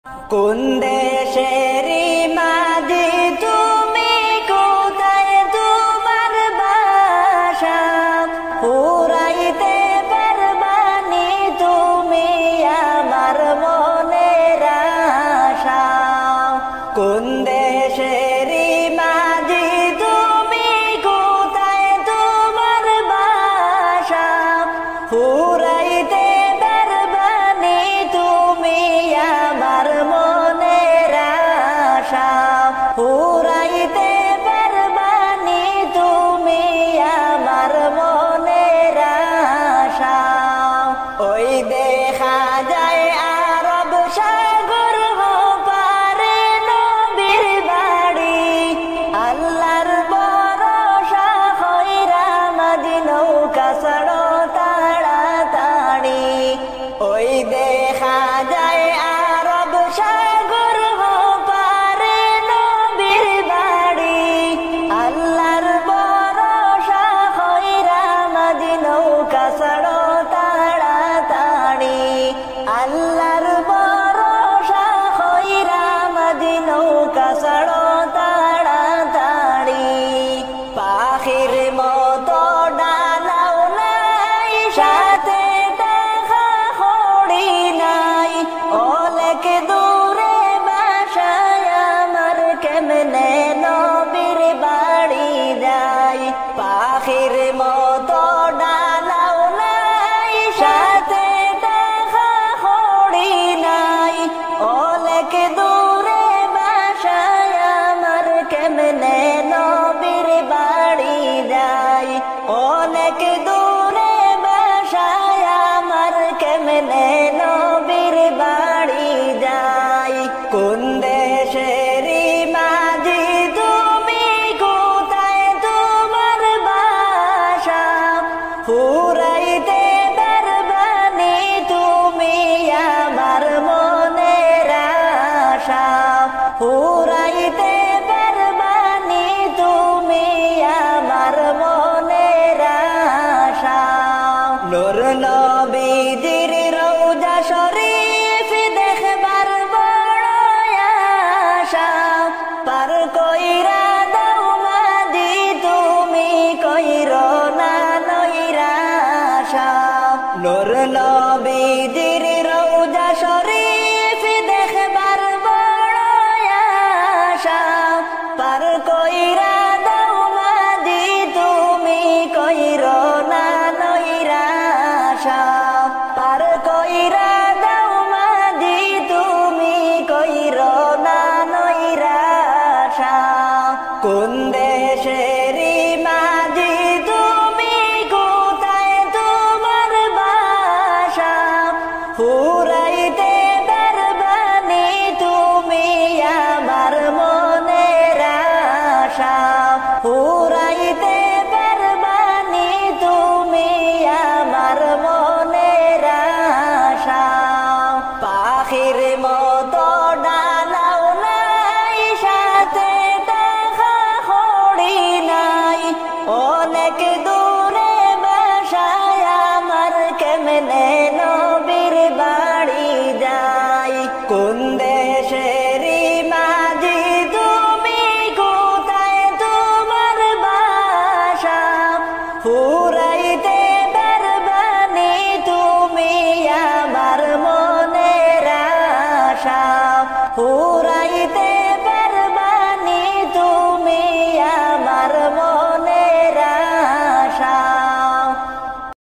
কোন দেশেরি মাঝি তুমি, কোথায় তোমার বাসা? ফুরাইতে পারবানি তুমি আমার মনের আশা। কোন দেশেরি মাঝি তুমি, কোথায় তোমার বাসা? ফুরাইতে পারবানি তুমি আমার মনের আশা। ফুরাইতে পারবানি তুমি আমার মনের আশা। ওই দেখা যায় আরব সাগর পারে নবীর বাড়ি, আল্লাহর ভরসা হইরা মাঝি নৌকা ছাড়ো তাড়াতাড়ি। ওই দেখা যায় আরব সাগর পারে নবীর বাড়ি, আল্লাহর ভরসা হইরা মাঝি নৌকা ছাড়ো তাড়াতাড়ি। আল্লাহর ভরসা হইরা মাঝি নৌকা ছাড়ো তাড়াতাড়ি। পাখির মতো ডানাও নাই, সাথে টাকা খড়ি নাই, অনেক দূরে বাসায় আমার, কেমনে নবীর বাড়ি যাই। পাখির মতো ডানাও নাই, সাথে টাকা খড়ি নাই, অনেক দূরে বাসায় আমার, কেমনে নবীর বাড়ি যাই। অনেক দূরে বাসায় আমার, কেমনে নবীর বাড়ি যাই। কোন দেশেরি মাঝি তুমি, কোথায় তোমার বাসা? ফুরাইতে পারবানি তুমি আমার মনের আশা। ফুরাইতে পারবানি তুমি আমার মনের আশা। নূর নবীজির রওজা শরীফ দেখবার বড় আশা। পার কইরা দাও মাঝি তুমি, কইরো না নৈরাশা। নূর নবীজির রওজা শরীফ দেখবার বড় আশা। পার কইরা দাও মাঝি তুমি, কইরো না নৈরাশা। পার কইরা দাও মাঝি তুমি, কইরো না নৈরাশা। কোন দেশেরি মাঝি তুমি, কোথায় তোমার বাসা? ফুরাইতে পারবানি তুমি আমার মনের আশা। ফুরাইতে পারবানি তুমি আমার মনের আশা। পাখির মতো ডানাও নাই, সাথে টাকা খড়ি নাই, অনেক দূরে বাসায় আমার, কেমনে নবীর বাড়ি যাই। কোন